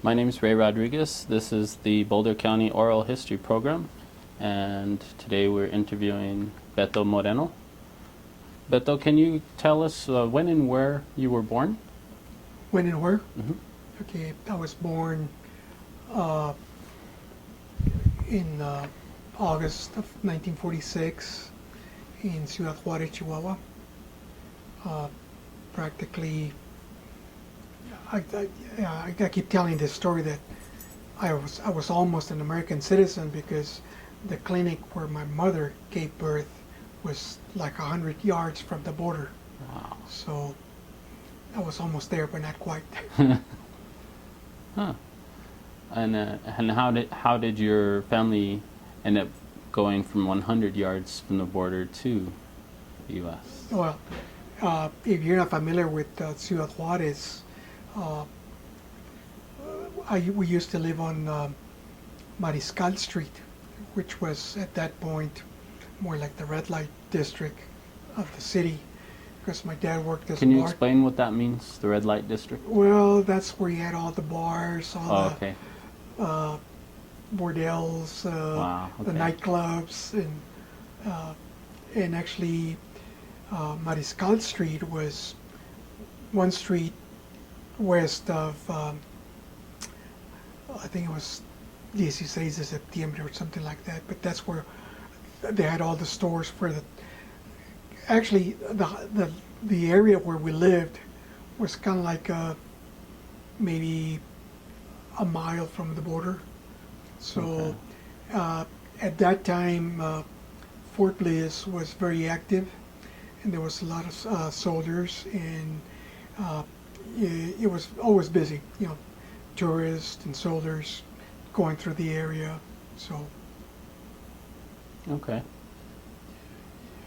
My name is Ray Rodriguez. This is the Boulder County Oral History Program, and today we're interviewing Beto Moreno. Beto, can you tell us when and where you were born? When and where? Mm-hmm. Okay, I was born in August of 1946 in Ciudad Juarez, Chihuahua. Practically, I keep telling this story that I was almost an American citizen because the clinic where my mother gave birth was like 100 yards from the border. Wow. So I was almost there, but not quite. Huh. And how did your family end up going from 100 yards from the border to the U.S.? Well, if you're not familiar with Ciudad Juarez, we used to live on Mariscal Street, which was at that point more like the red light district of the city, because my dad worked as Can a you bar. explain what that means, the red light district? Well, that's where you had all the bars, all Oh, the okay. bordels, Wow, the okay. nightclubs, and actually Mariscal Street was one street west of I think it was 16 de septiembre or something like that. But that's where they had all the stores for the. Actually, the area where we lived was kind of like maybe a mile from the border. So at that time, Fort Bliss was very active, and there was a lot of soldiers, and it was always busy. You know, tourists and soldiers going through the area. So Okay.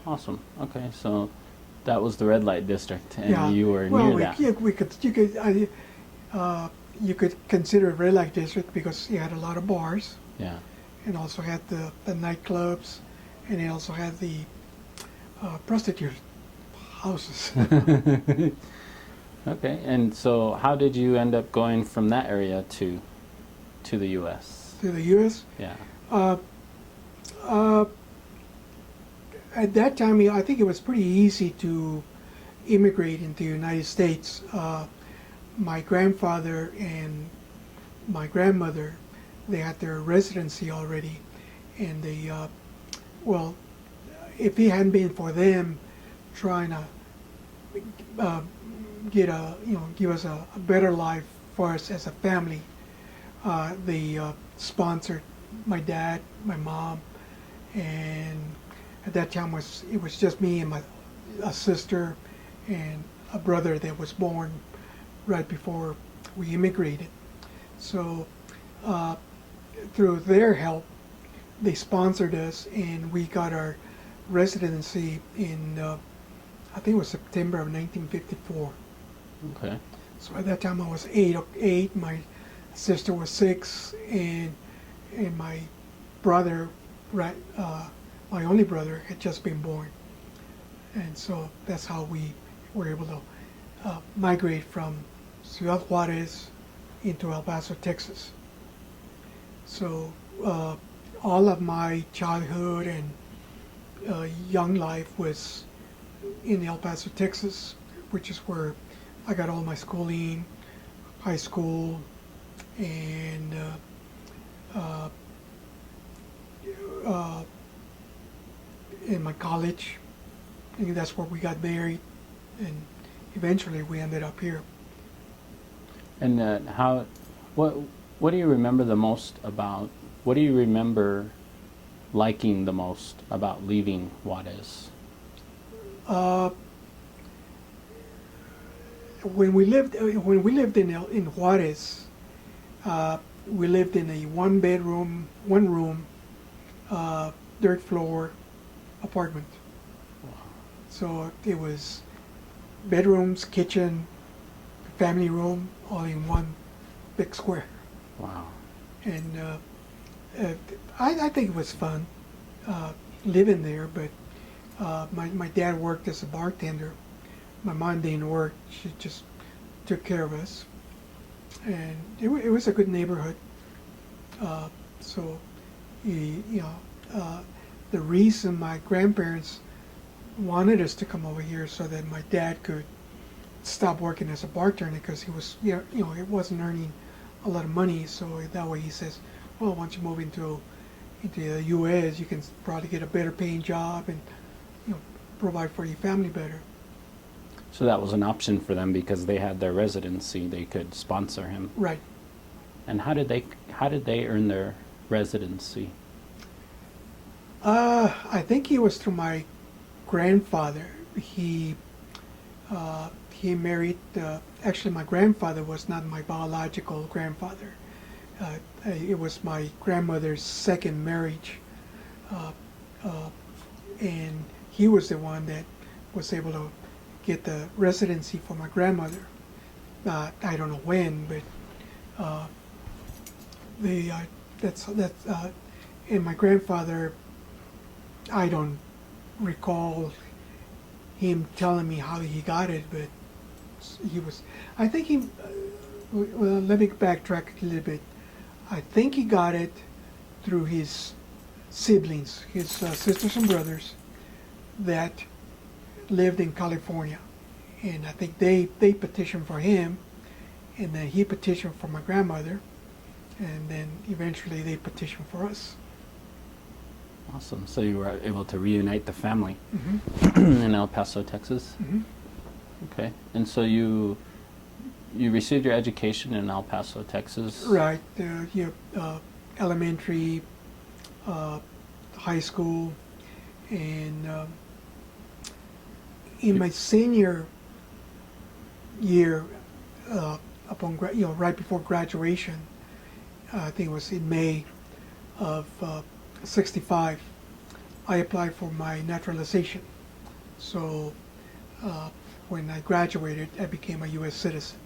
Awesome. Okay, so that was the red light district, and yeah, you were well, near that. you could consider it red light district because you had a lot of bars, Yeah. and also had the nightclubs, and it also had the prostitute houses. Okay, and so how did you end up going from that area to the U.S.? To the U.S. Yeah. Uh, uh, at that time, I think it was pretty easy to immigrate into the United States. My grandfather and my grandmother, they had their residency already, and they, well, if it hadn't been for them trying to give us a better life for us as a family, they sponsored my dad, my mom, and at that time it was just me and a sister and a brother that was born right before we immigrated. So through their help, they sponsored us, and we got our residency in I think it was September of 1954. Okay. So at that time I was eight. My sister was 6, and my brother, my only brother, had just been born, and so that's how we were able to migrate from Ciudad Juarez into El Paso, Texas. So all of my childhood and young life was in El Paso, Texas, which is where I got all my schooling, high school, and in my college. And that's where we got married, and eventually we ended up here. And what do you remember the most about? What do you remember liking the most about leaving Juarez? Uh, when we lived in Juarez, we lived in a one room, dirt floor apartment. So it was bedrooms, kitchen, family room, all in one big square. Wow. And I think it was fun living there, but my dad worked as a bartender. My mom didn't work. She just took care of us. and it was a good neighborhood. So, the reason my grandparents wanted us to come over here so that my dad could stop working as a bartender because he was, he wasn't earning a lot of money. So that way he says, well, once you move into the U.S., you can probably get a better paying job and provide for your family better. So that was an option for them because they had their residency. They could sponsor him. Right. And how did they earn their residency? I think he was through my grandfather. He married. Actually, my grandfather was not my biological grandfather. It was my grandmother's second marriage, and he was the one that was able to get the residency for my grandmother. I don't know when, but and my grandfather, I don't recall him telling me how he got it, but he was, I think he, well, let me backtrack a little bit. I think he got it through his siblings, his sisters and brothers that lived in California. And I think they petitioned for him, and then he petitioned for my grandmother, and then eventually they petitioned for us. Awesome. So you were able to reunite the family Mm-hmm. in El Paso, Texas. Mm-hmm. Okay. And so you received your education in El Paso, Texas. Right. Elementary, high school, and in my senior year, right before graduation, I think it was in May of '65, I applied for my naturalization. So when I graduated, I became a U.S. citizen.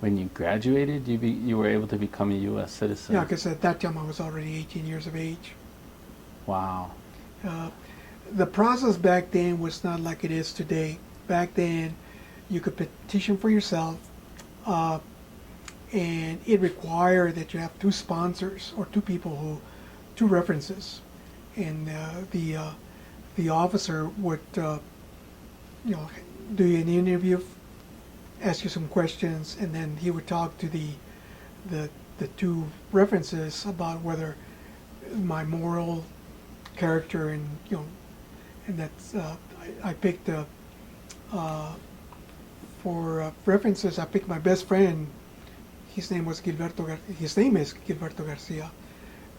When you graduated, you were able to become a U.S. citizen. Yeah, because at that time I was already 18 years of age. Wow. The process back then was not like it is today. Back then, you could petition for yourself, and it required that you have two sponsors or two references, and the officer would do an interview, ask you some questions, and then he would talk to the two references about whether my moral character and that's I picked for references. I picked my best friend. His name is Gilberto Garcia,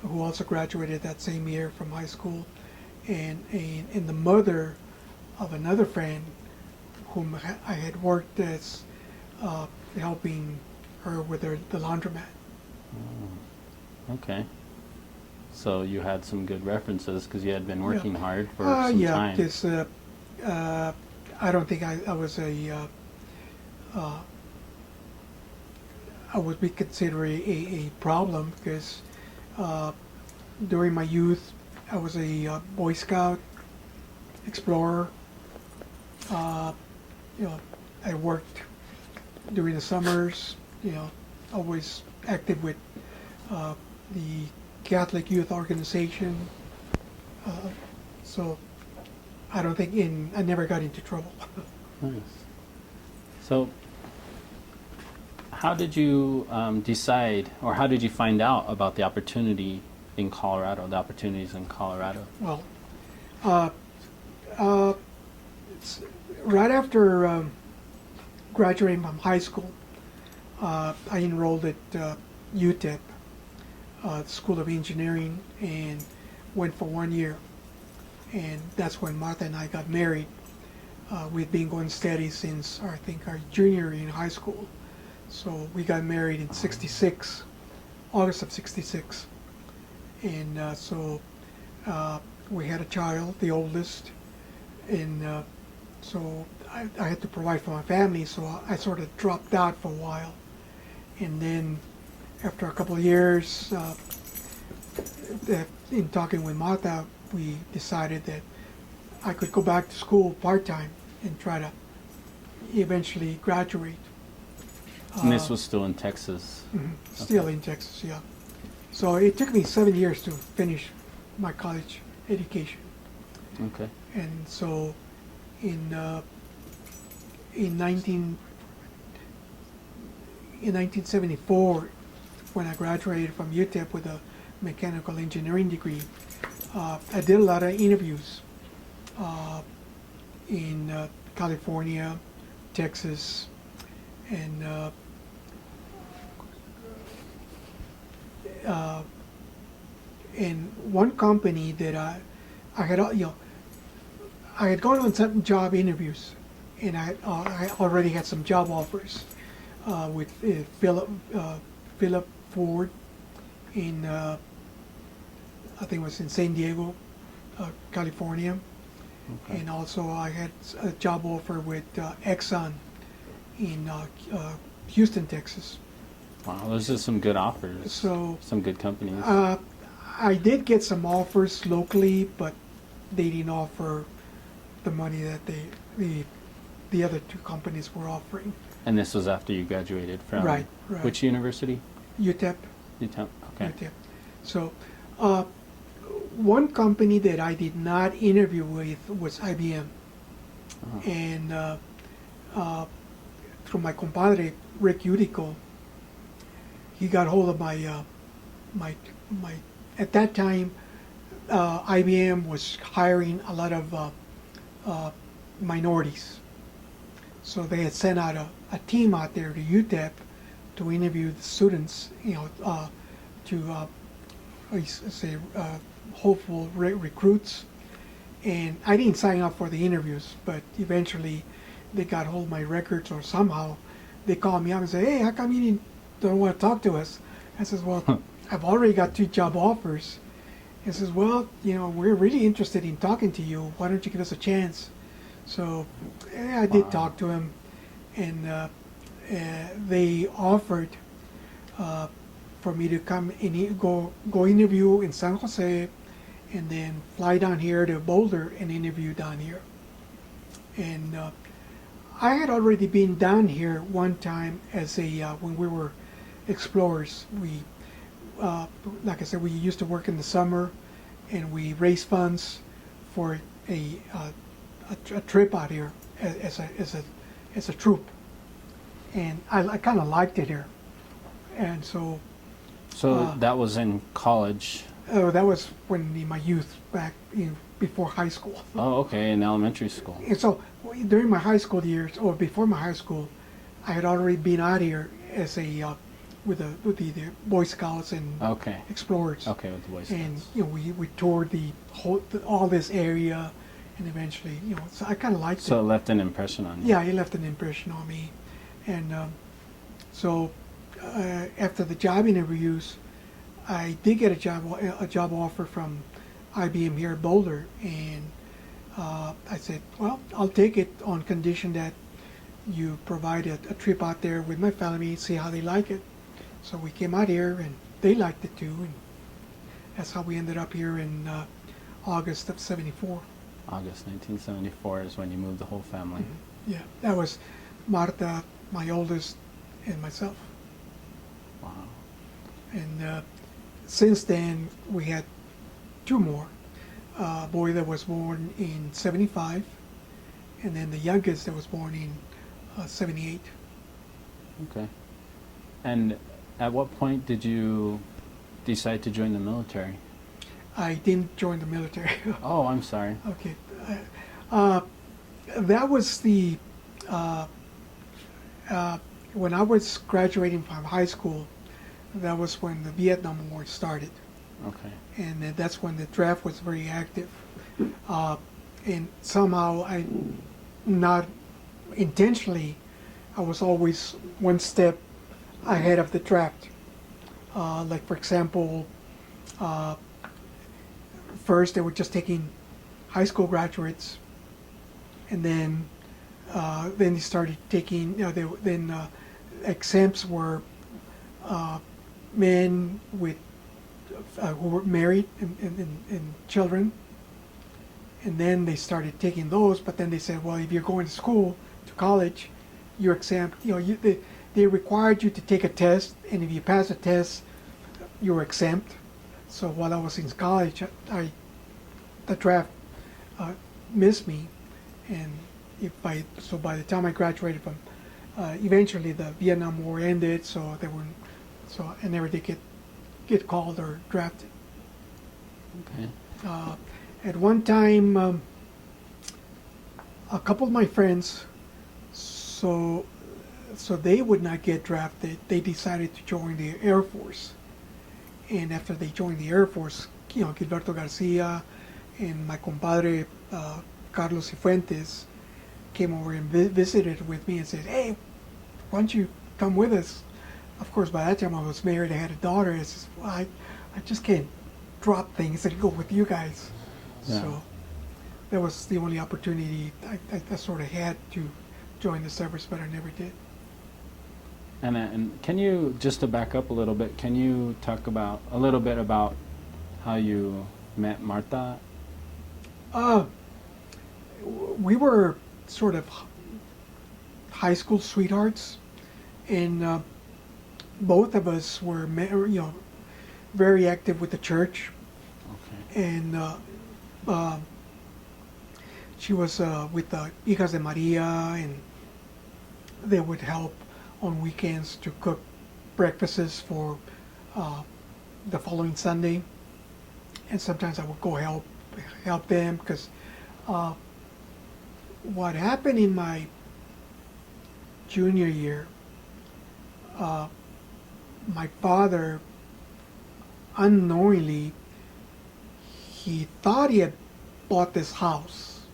who also graduated that same year from high school, and the mother of another friend whom I had worked as helping her with the laundromat. Oh, okay. So you had some good references because you had been working hard for some yeah, time. because I don't think I was I would be considered a problem because during my youth I was a Boy Scout, explorer. I worked during the summers. Always active with the Catholic Youth Organization. So I don't think I never got into trouble. Nice. So how did you decide, or how did you find out about the opportunities in Colorado? Well, right after graduating from high school, I enrolled at UTEP, the School of Engineering, and went for 1 year. And that's when Martha and I got married. We'd been going steady since I think our junior year in high school. So we got married in '66, August of '66. And so we had a child, the oldest, and so I had to provide for my family, so I sort of dropped out for a while. And then after a couple of years, in talking with Martha, we decided that I could go back to school part-time and try to eventually graduate. And this was still in Texas. Still in Texas, yeah. So it took me 7 years to finish my college education. Okay. And so in 1974, when I graduated from UTEP with a mechanical engineering degree, I did a lot of interviews in California, Texas, and one company that I had, I had gone on some job interviews, and I already had some job offers with Philip Ford in I think it was in San Diego, California, Okay. and also I had a job offer with Exxon in Houston, Texas. Wow, those are some good offers. So Some good companies. I did get some offers locally, but they didn't offer the money that the other two companies were offering. And this was after you graduated from Right. which university? UTEP. UTEP. Okay. UTEP. So one company that I did not interview with was IBM. Oh. And through my compadre, Rick Udico, he got hold of my at that time, IBM was hiring a lot of minorities. So they had sent out a team out there to UTEP to interview the students, to say hopeful recruits. And I didn't sign up for the interviews, but eventually they got hold of my records, or somehow they called me up and said, "Hey, how come you don't want to talk to us?" I says, "Well, I've already got 2 job offers." He says, "Well, we're really interested in talking to you. Why don't you give us a chance?" So I did talk to him, and they offered for me to come and go interview in San Jose, and then fly down here to Boulder and interview down here. And I had already been down here one time as when we were explorers. We, like I said, we used to work in the summer, and we raised funds for a trip out here as a troop. And I kind of liked it here, and so. So that was in college. Oh, that was in my youth, back before high school. Oh, okay, in elementary school. And so during my high school years, or before my high school, I had already been out here as with the Boy Scouts and Okay. explorers. Okay, with the Boy Scouts. And we toured all this area, and eventually, so I kind of liked it. So it left an impression on you. Yeah, it left an impression on me, and so after the job interviews, I did get a job offer from IBM here at Boulder, and I said, "Well, I'll take it on condition that you provide a trip out there with my family, see how they like it." So we came out here, and they liked it too, and that's how we ended up here in August of '74. August 1974 is when you moved the whole family. Mm-hmm. Yeah, that was Marta, my oldest, and myself. Wow. And since then, we had 2 more. A boy that was born in '75, and then the youngest that was born in '78. Okay. And at what point did you decide to join the military? I didn't join the military. Oh, I'm sorry. Okay. That was when I was graduating from high school, that was when the Vietnam War started. Okay. And that's when the draft was very active. And somehow, not intentionally, I was always one step ahead of the draft. Like, for example, first they were just taking high school graduates, and then they started taking, exempts were men with who were married and children, and then they started taking those. But then they said, well, if you're going to school, to college, you're exempt. they required you to take a test, and if you pass the test, you were exempt. So while I was in college, the draft missed me, and so by the time I graduated from, eventually the Vietnam War ended, so I never did get called or drafted. Okay. At one time, a couple of my friends, so they would not get drafted. They decided to join the Air Force, and after they joined the Air Force, Gilberto Garcia and my compadre Carlos Cifuentes came over and visited with me and said, "Hey, why don't you come with us?" Of course, by that time I was married. I had a daughter. I said, "Well, I just can't drop things and go with you guys." Yeah. So that was the only opportunity I sort of had to join the service, but I never did. And can you, just to back up a little bit, can you talk a little bit about how you met Marta? We were sort of high school sweethearts, and both of us were, very active with the church. Okay. And she was with the Hijas de Maria, and they would help on weekends to cook breakfasts for the following Sunday. And sometimes I would go help them, because what happened in my junior year, my father, unknowingly, he thought he had bought this house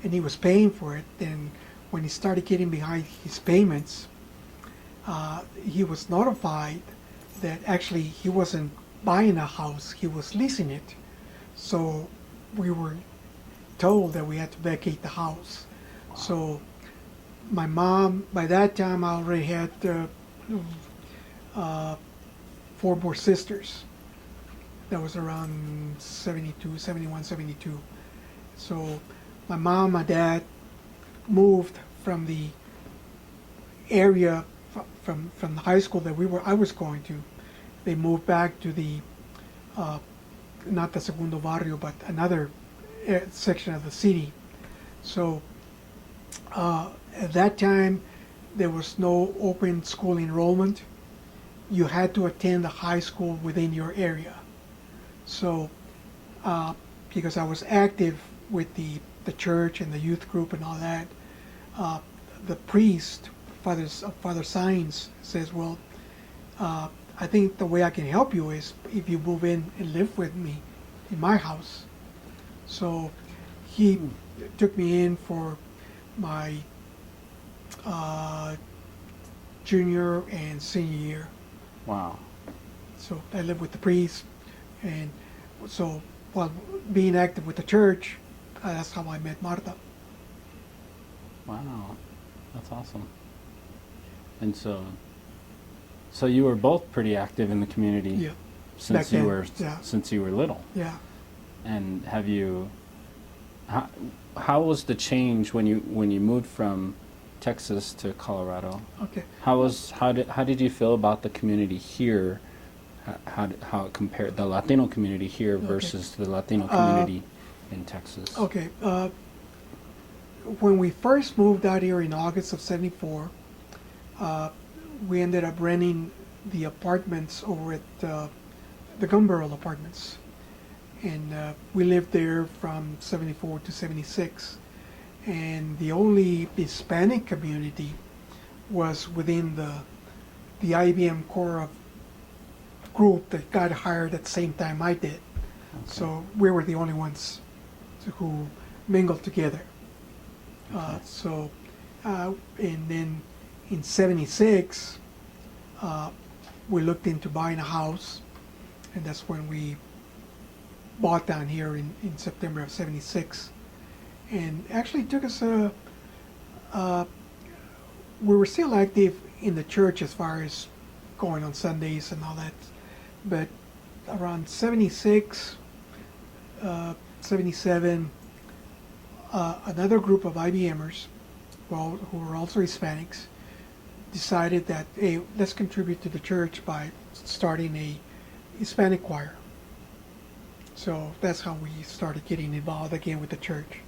and he was paying for it. And when he started getting behind his payments, he was notified that actually he wasn't buying a house, he was leasing it. So we were told that we had to vacate the house. Wow. So my mom, by that time I already had 4 more sisters. That was around 72, 71, 72. So my mom, my dad moved from the area from the high school that I was going to. They moved back to the not the Segundo Barrio, but another section of the city. So at that time there was no open school enrollment. You had to attend a high school within your area. So because I was active with the church and the youth group and all that, the priest, Father Sines, says, "Well, I think the way I can help you is if you move in and live with me in my house." So he took me in for my junior and senior year. Wow. So I lived with the priest, and so while being active with the church, that's how I met Marta. Wow. That's awesome. And so you were both pretty active in the community. Yeah. Since Back you then, were yeah. since you were little. Yeah. And how was the change when you moved from Texas to Colorado? Okay. How did you feel about the community here? How it compared the Latino community here versus the Latino community in Texas? Okay. When we first moved out here in August of '74, we ended up renting the apartments over at the Gumboro apartments, and we lived there from '74 to '76. And the only Hispanic community was within the IBM core group that got hired at the same time I did. Okay. So we were the only ones who mingled together. Okay. And then in '76, we looked into buying a house, and that's when we bought down here in September of '76. And actually took us we were still active in the church as far as going on Sundays and all that, but around '76, '77, another group of IBMers, who were also Hispanics, decided that, hey, let's contribute to the church by starting a Hispanic choir. So that's how we started getting involved again with the church.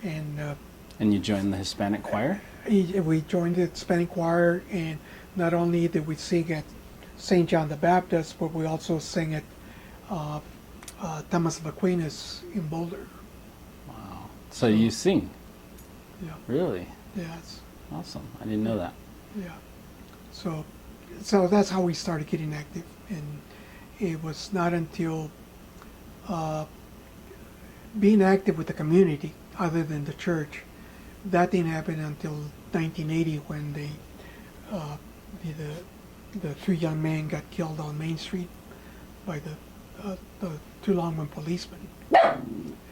And you joined the Hispanic choir? We joined the Hispanic choir, and not only did we sing at St. John the Baptist, but we also sang at Thomas of Aquinas in Boulder. Wow. So you sing? Yeah. Really? Yeah. It's, Awesome. I didn't know that. yeah. So that's how we started getting active, and it was not until being active with the community, other than the church, that didn't happen until 1980 when the three young men got killed on Main Street by the two Longmont policemen.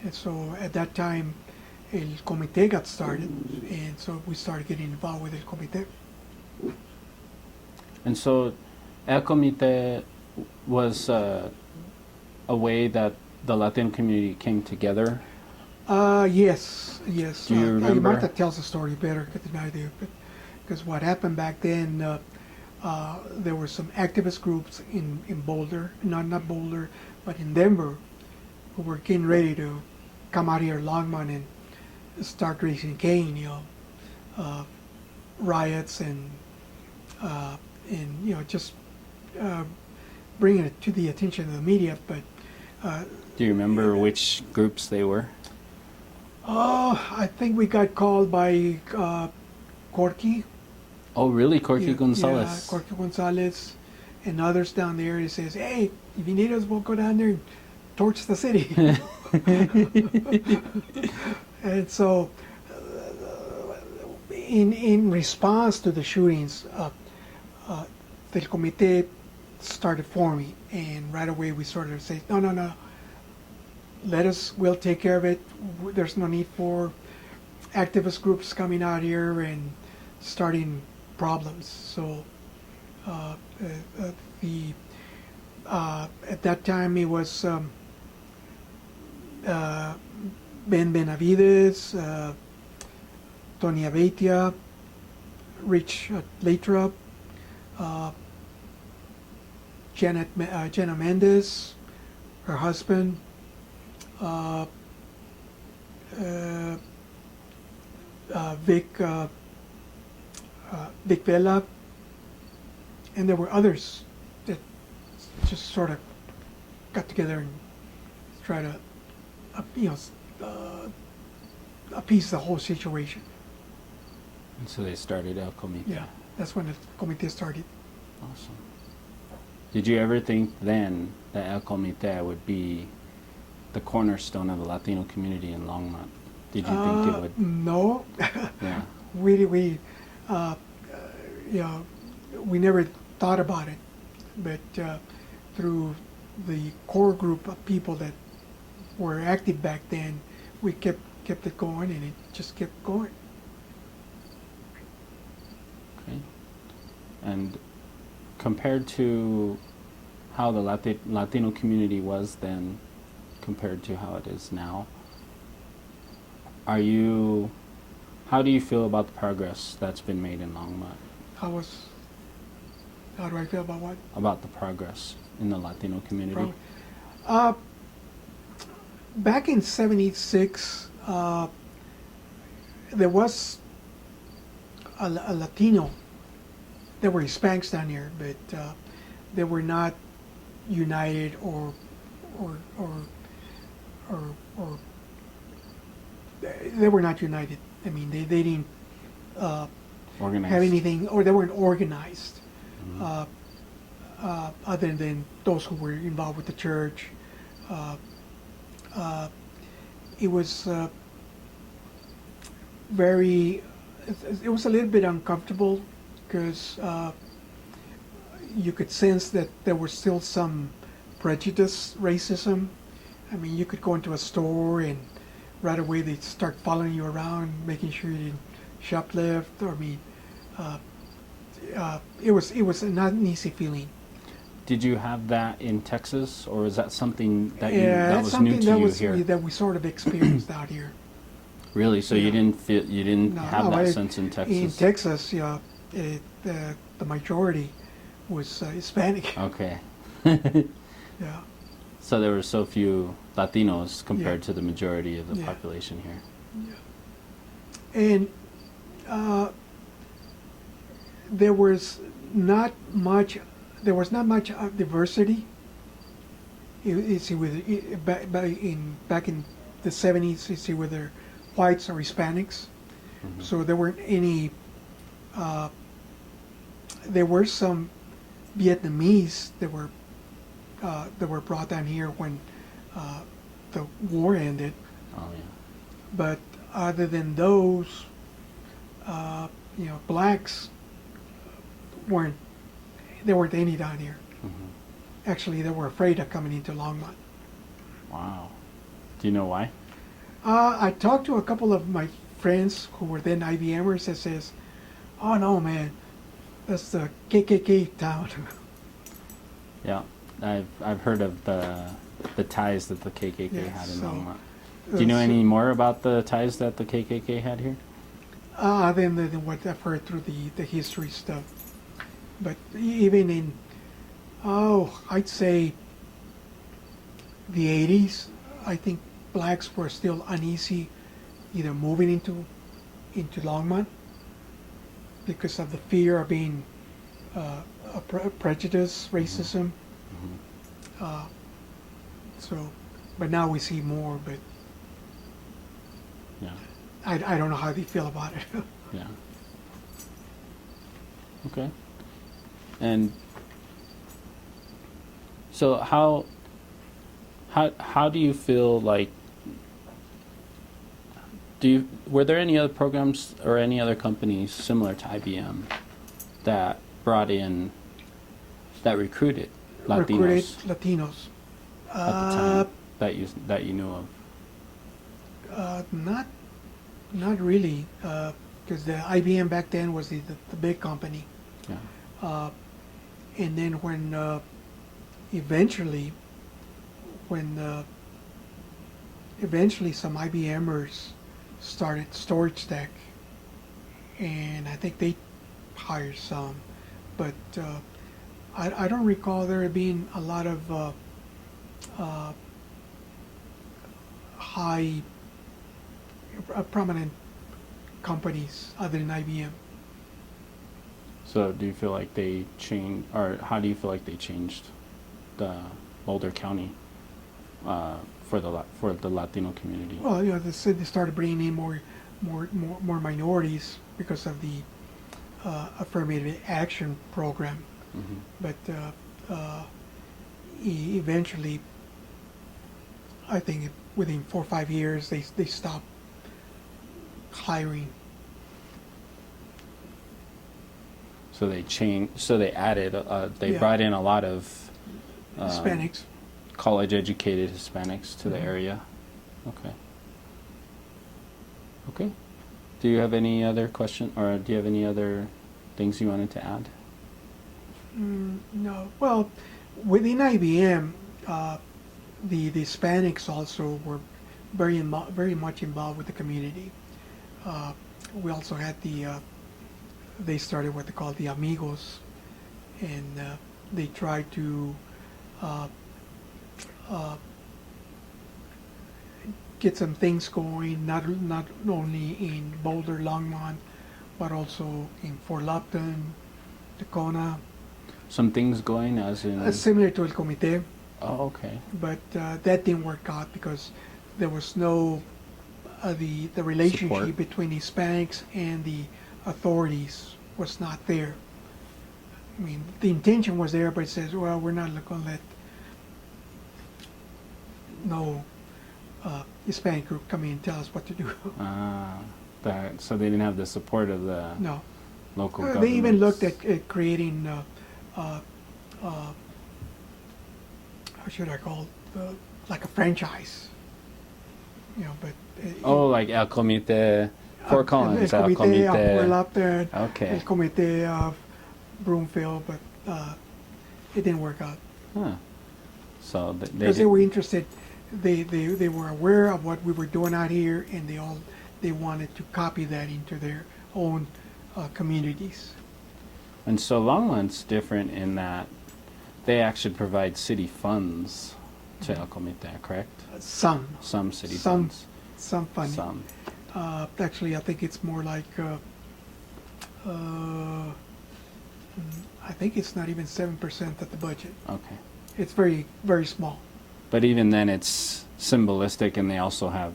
And so at that time, El Comite got started, and so we started getting involved with El Comite. And so El Comite was a way that the Latino community came together. Yes. Do you remember? Martha tells the story better than I do, because what happened back then, there were some activist groups in Boulder, not Boulder, but in Denver, who were getting ready to come out here, Longmont, and start raising Cain, riots and just bringing it to the attention of the media. But Do you remember which groups they were? I think we got called by Corky. Oh, really? Corky Yeah, Gonzalez? Yeah, Corky Gonzalez and others down there. He says, hey, if you need us, we'll go down there and torch the city. And so in response to the shootings, the Comite started forming, and right away we sort of say, no, we'll take care of it. There's no need for activist groups coming out here and starting problems. So at that time it was Ben Benavides, Tony Abeitia, Rich Lathrop, Jenna Mendez, her husband, Vic Vela, and there were others that just sort of got together and try to, appease the whole situation. And so they started El Comite. Yeah, that's when the Comite started. Awesome. Did you ever think then that El Comite would be the cornerstone of the Latino community in Longmont? Did you think it would? No. Yeah. we never thought about it, but through the core group of people that were active back then, we kept it going, and it just kept going. Okay. And compared to how the Latino community was then, compared to how it is now, how do you feel about the progress that's been made in Longmont? How do I feel about what? About the progress in the Latino community? Back in '76, there was a Latino. There were Hispanics down here, but they were not united or they were not united. I mean, they didn't Organized. have anything, or they weren't organized. Mm-hmm. Other than those who were involved with the church. It was it was a little bit uncomfortable, because you could sense that there was still some prejudice, racism. I mean, you could go into a store and right away they'd start following you around, making sure you didn't shoplift. It was not an easy feeling. Did you have that in Texas, or is that something that Yeah, was new to you here? that we sort of experienced out here. Really? So Yeah. you didn't have that No, sense in Texas? In Texas, yeah, the majority was Hispanic. Okay. Yeah. So there were so few Latinos compared Yeah. to the majority of the Yeah. population here. And there was not much. There was not much diversity. You see, back in the 70s, you see whether whites or Hispanics. Mhm. So there weren't any. There were some Vietnamese that were brought down here when the war ended. Oh yeah. But other than those, blacks weren't. There weren't any down here. Mhm. Actually, they were afraid of coming into Longmont. Wow. Do you know why? I talked to a couple of my friends who were then IBMers that says, "Oh no, man, that's the KKK town." Yeah, I've heard of the ties that the KKK Yeah, had in so, Longmont. Do you know so- any more about the ties that the KKK had here? Than what I've heard through the history stuff. But even in, I'd say the 80s, I think blacks were still uneasy either moving into Longmont because of the fear of being prejudice, racism. Mhm. So, but now we see more, but Yeah. I don't know how they feel about it. Yeah. Okay. And so how do you feel like were there any other programs or any other companies similar to IBM that recruited Latinos Recruited Latinos. at the time that you knew of? Not really, because the IBM back then was the big company. Yeah. And then when eventually some IBMers started Storage Tech, and I think they hired some, but I don't recall there being a lot of high prominent companies other than IBM. So do you feel like they changed, or how do you feel like they changed the Boulder County for the Latino community? Well, they said they started bringing in more minorities because of the affirmative action program, Mhm. but eventually, I think within 4 or 5 years, they stopped hiring. So they changed. So they added. They Yeah. brought in a lot of Hispanics. college-educated Hispanics to the Mhm. area. Okay. Okay. Do you have any other question, or do you have any other things you wanted to add? No. Well, within IBM, the Hispanics also were very much involved with the community. We also had they started what they call the Amigos, and they tried to get some things going, not only in Boulder, Longmont, but also in Fort Lupton, Tacona, Some things going, as in. similar to El Comite. Oh, okay. But that didn't work out because there was no the relationship Support. between Hispanics and the authorities was not there. I mean, the intention was there, but it says, well, we're not going to let no Hispanic group come in and tell us what to do. So they didn't have the support of the No. local They even governments. looked at creating, how should I call it, like a franchise. But Oh, like El Comite, Fort Collins, El El Comite of Fort Comite. Lupton, Okay. El Comite of Broomfield, but it didn't work out. Huh. So Because they were interested, they were aware of what we were doing out here, and they wanted to copy that into their own communities. And so Longmont's different in that they actually provide city funds to El Comite, correct? Some City Some- funds. funding. Some. Actually, I think it's more like, I think it's not even 7% of the budget. Okay. It's very, very small. But even then, it's symbolistic, and they also have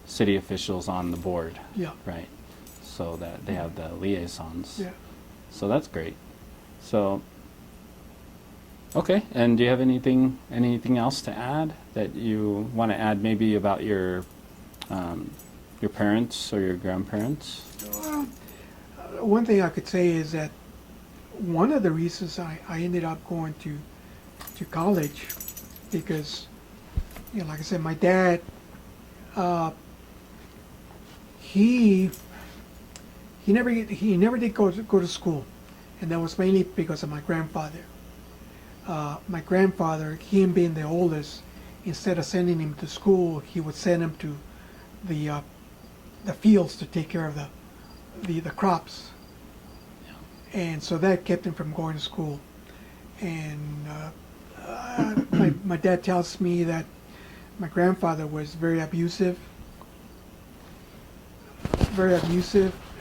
city officials on the board, Yeah, right? So that they have the liaisons. yeah. So that's great. So, okay. And do you have anything else to add that you want to add, maybe about your parents or your grandparents? Well, one thing I could say is that one of the reasons I ended up going to college, because, you know, like I said, my dad, he never did go to school, and that was mainly because of my grandfather. My grandfather, him being the oldest, instead of sending him to school, he would send him to the fields to take care of the crops, and so that kept him from going to school. And my dad tells me that my grandfather was very abusive,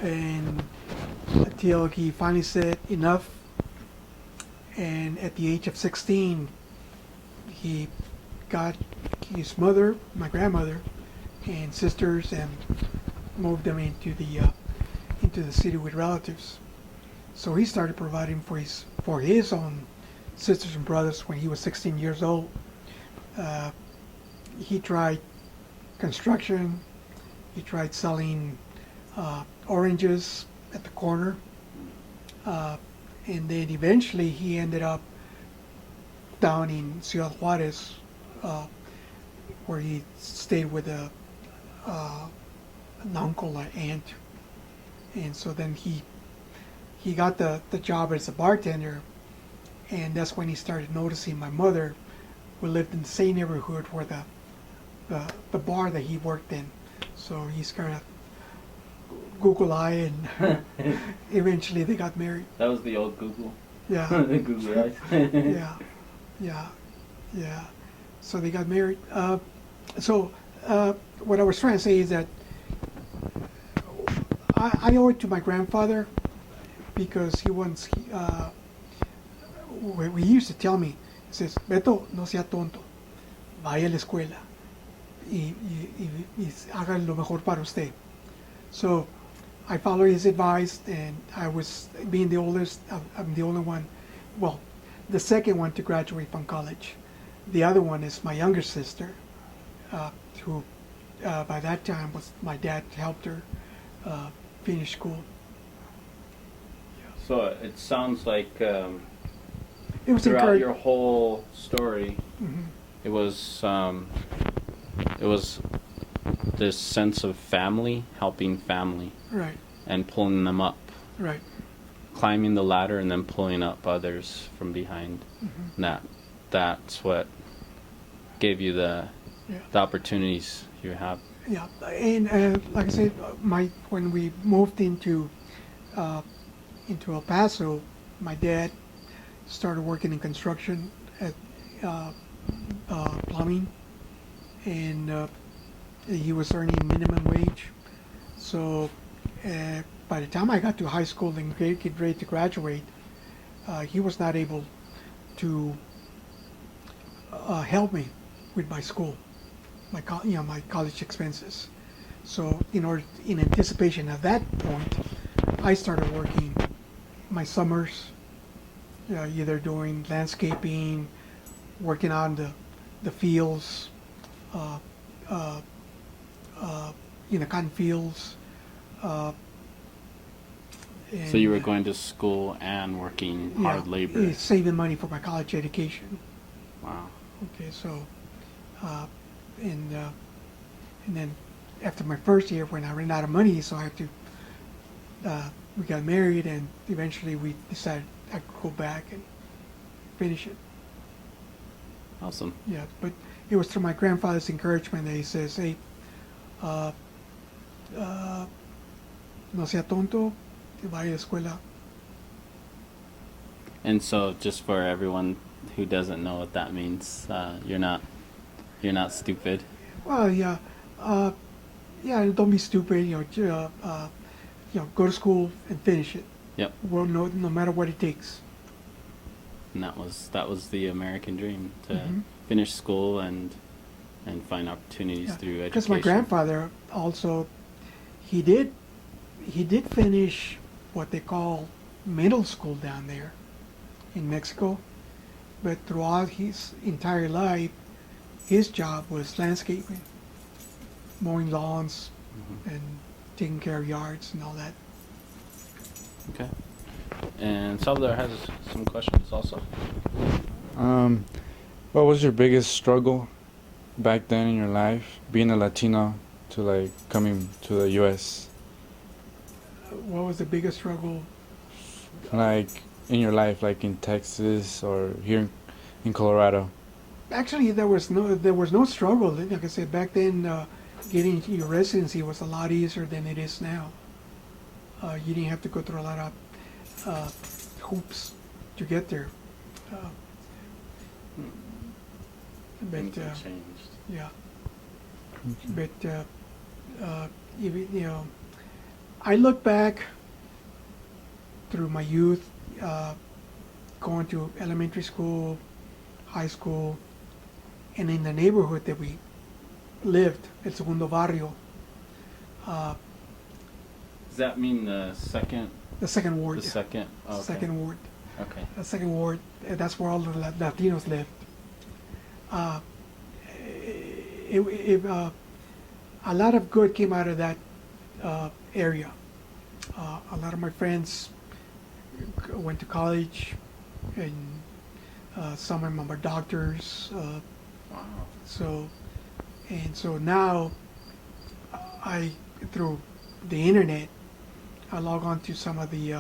and until he finally said enough. And at the age of 16, he got his mother, my grandmother, and sisters, and moved them into the city with relatives. So he started providing for his own sisters and brothers when he was 16 years old. He tried construction. He tried selling oranges at the corner. And then eventually he ended up down in Ciudad Juarez, where he stayed with an uncle, an aunt. And so then he got the job as a bartender, and that's when he started noticing my mother. We lived in the same neighborhood where the bar that he worked in. So he's kind of Google eye, and eventually they got married. That was the old Google. Yeah. Google eyes. Yeah. So they got married. So what I was trying to say is that I owe it to my grandfather, because he used to tell me, he says, Beto, no sea tonto, vaya a la escuela y haga lo mejor para usted. So I followed his advice, and I was, being the oldest, I'm the only one, well, the second one to graduate from college. The other one is my younger sister, who by that time my dad helped her finish school. So it sounds like It was throughout encouraging. your whole story, Mhm. it was this sense of family, helping family, Right, and pulling them up, right. climbing the ladder, and then pulling up others from behind. Mhm. And that's what gave you the Yeah. opportunities you have. Yeah, and like I said, when we moved into El Paso, my dad started working in construction at plumbing, and he was earning minimum wage. So by the time I got to high school and get ready to graduate, he was not able to help me with my school, my college expenses. So in anticipation of that point, I started working my summers, either doing landscaping, working on the fields, in the cotton fields. So you were going to school and working hard labor. Saving money for my college education. Wow. Okay, so, and then after my first year, when I ran out of money, so I had to, we got married, and eventually we decided I could go back and finish it. Awesome. Yeah, but it was through my grandfather's encouragement that he says, hey, no sea tonto, que vaya a la escuela. And so, just for everyone who doesn't know what that means, you're not stupid. Well, yeah, yeah. Don't be stupid. Go to school and finish it. Yep. Well, no matter what it takes. And that was the American dream, to Mhm. finish school and find opportunities Yeah. through education. Because my grandfather also, he did finish what they call middle school down there in Mexico, but throughout his entire life, his job was landscaping, mowing lawns, Mhm. and taking care of yards and all that. Okay. And Salvador has some questions also. What was your biggest struggle back then in your life, being a Latino to like coming to the U.S.? What was the biggest struggle? Like in your life, like in Texas or here in Colorado? Actually, there was no struggle. Like I said, back then, getting your residency was a lot easier than it is now. You didn't have to go through a lot of hoops to get there. But Things have changed. yeah, Okay. but I look back through my youth, going to elementary school, high school, and in the neighborhood that we lived, El Segundo Barrio, Does that mean the second? the second ward. The second. Oh, okay. Second ward. Okay. The second ward. That's where all the Latinos lived. A lot of good came out of that area. A lot of my friends went to college, and some of them are doctors. Wow. So now through the internet, I log on to some of the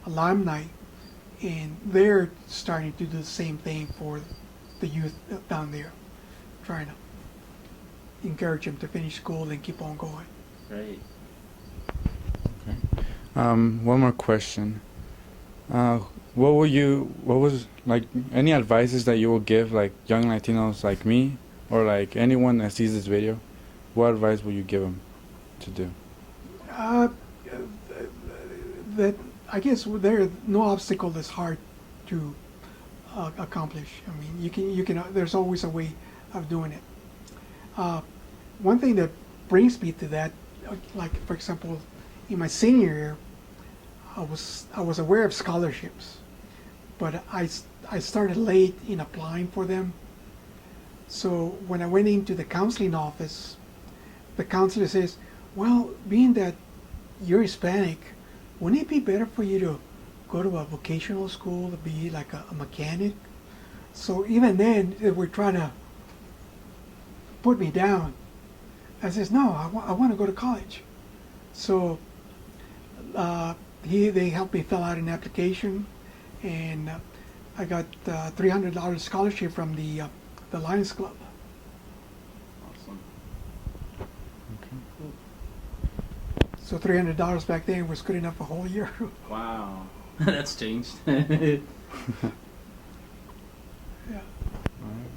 alumni, and they're starting to do the same thing for the youth down there, trying to encourage them to finish school and keep on going. Great. One more question. What was like any advices that you will give like young Latinos like me or like anyone that sees this video? What advice will you give them to do? That I guess there no obstacle is hard to accomplish. I mean, you can. There's always a way of doing it. One thing that brings me to that, like for example, in my senior year, I was aware of scholarships, but I started late in applying for them. So when I went into the counseling office, the counselor says, "Well, being that you're Hispanic, wouldn't it be better for you to go to a vocational school to be like a mechanic?" So even then, they were trying to put me down. I says, "No, I want to go to college." So they helped me fill out an application, and I got $300 scholarship from the Lions Club. Awesome. Okay. So $300 back then was good enough for a whole year. Wow. That's changed. Yeah. Alright.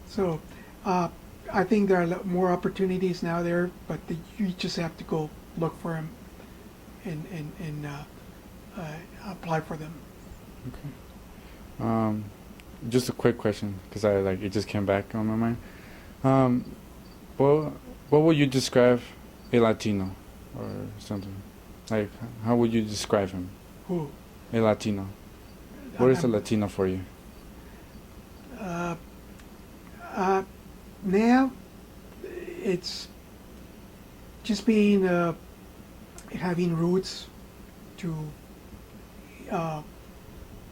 So I think there are more opportunities now there, but you just have to go look for them and apply for them. Okay. Just a quick question, because it just came back on my mind. What would you describe a Latino or something? Like, how would you describe him? Who? A Latino. What is a Latino for you? Now, it's just being having roots to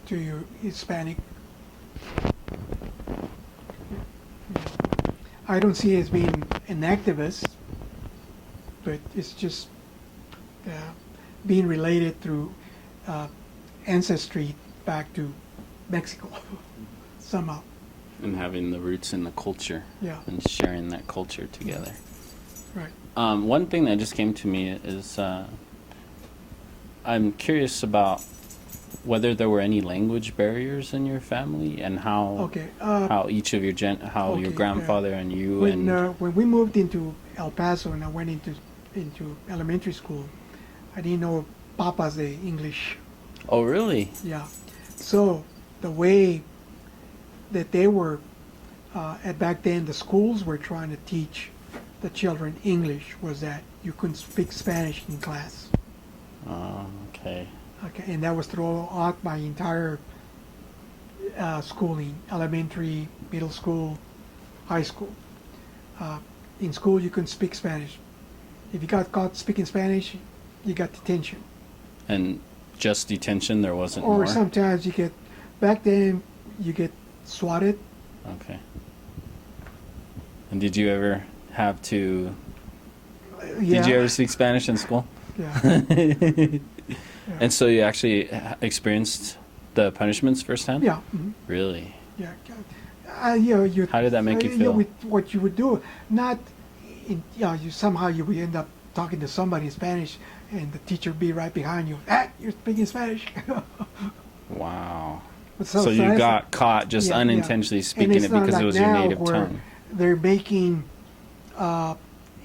your Hispanic. I don't see it as being an activist, but it's just being related through ancestry back to Mexico somehow. And having the roots in the culture. Yeah. And sharing that culture together. Right. One thing that just came to me is I'm curious about whether there were any language barriers in your family and how Okay. how each of your your Okay, grandfather and you when we moved into El Paso and I went into elementary school, I didn't know Papa's the English. oh really? Yeah. So the way that they were at back then, the schools were trying to teach the children English was that you couldn't speak Spanish in class. Okay. Okay, and that was throughout my entire schooling, elementary, middle school, high school. In school, you couldn't speak Spanish. If you got caught speaking Spanish, you got detention. And just detention, there wasn't Or more? sometimes you get, back then, you get swatted. Okay. And did you ever have to, Yeah. did you ever speak Spanish in school? Yeah. And so you actually experienced the punishments firsthand? Yeah. Mhm. Really? Yeah. You How did that make you know, feel? what you would do, not, you somehow you would end up talking to somebody in Spanish, and the teacher would be right behind you. You're speaking Spanish. Wow. So you that's- got caught just yeah, yeah. unintentionally And speaking it's it not because it like was your now native where tongue. They're making,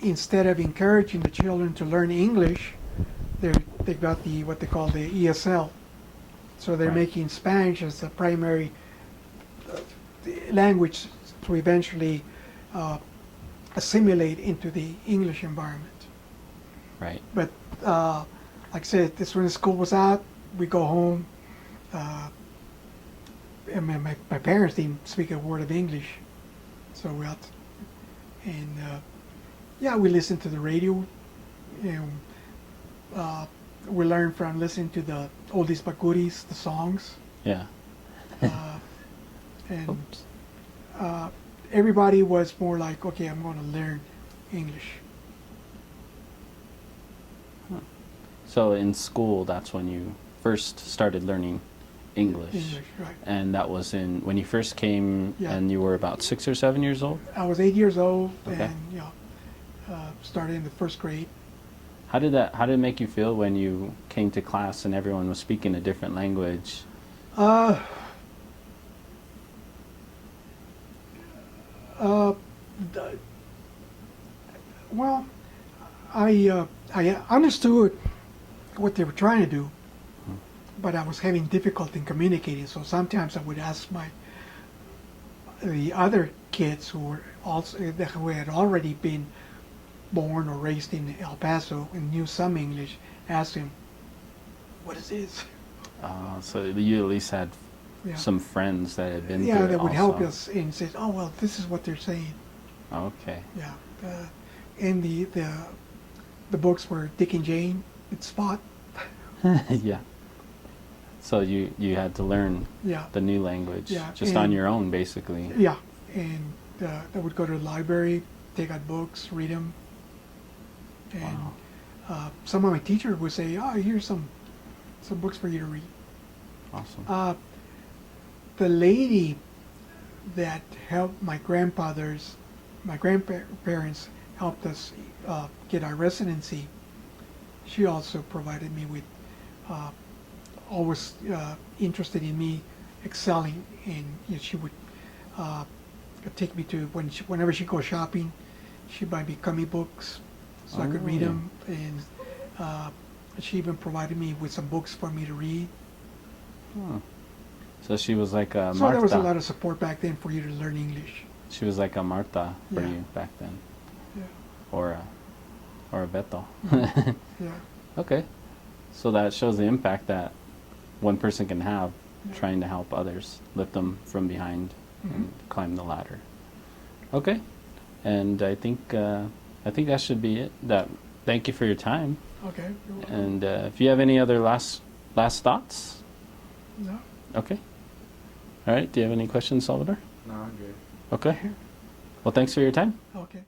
instead of encouraging the children to learn English, they've got what they call the ESL. So they're Right. making Spanish as the primary language to eventually assimilate into the English environment. Right. But like I said, this when the school was out, we go home. And my parents didn't speak a word of English, so we had, and yeah, we listened to the radio, and we learned from listening to the oldies but goodies, the songs, Yeah. and Oops. everybody was more like, okay, I'm going to learn English. So in school, that's when you first started learning English. English, right. And that was when you first came Yeah. and you were about 6 or 7 years old? I was 8 years old, Okay. and started in the first grade. How did it make you feel when you came to class and everyone was speaking a different language? Uh, the- well, I understood what they were trying to do, but I was having difficulty in communicating. So sometimes I would ask the other kids who had already been born or raised in El Paso and knew some English, ask them, "What is this?" So you at least had Yeah. some friends that had been through Yeah, it that would help also. us and say, "Oh well, this is what they're saying." Okay. Yeah, and the books were Dick and Jane. It's Spot. Yeah. So you had to learn Yeah, the new language Yeah, just on and- your own, basically. yeah, and I would go to the library, take out books, read them, and Wow. some of my teachers would say, "Oh, here's some books for you to read." Awesome. The lady that helped my grandparents helped us get our residency. She also provided me with, always interested in me excelling, and she would take me to whenever she goes shopping, she'd buy me comic books so I could Oh, read yeah. them, and she even provided me with some books for me to read. Huh. So she was like a So there was a Marta. lot of support back then for you to learn English. She was like a Marta for Yeah. you back then, Yeah. or a Beto. Yeah. Okay. So that shows the impact that one person can have Yeah. trying to help others, lift them from behind Mhm. and climb the ladder. Okay. And I think that should be it. Thank you for your time. Okay. You're welcome. And if you have any other last thoughts? No. Okay. All right. Do you have any questions, Salvador? No, I'm good. Okay. Well, thanks for your time. Okay.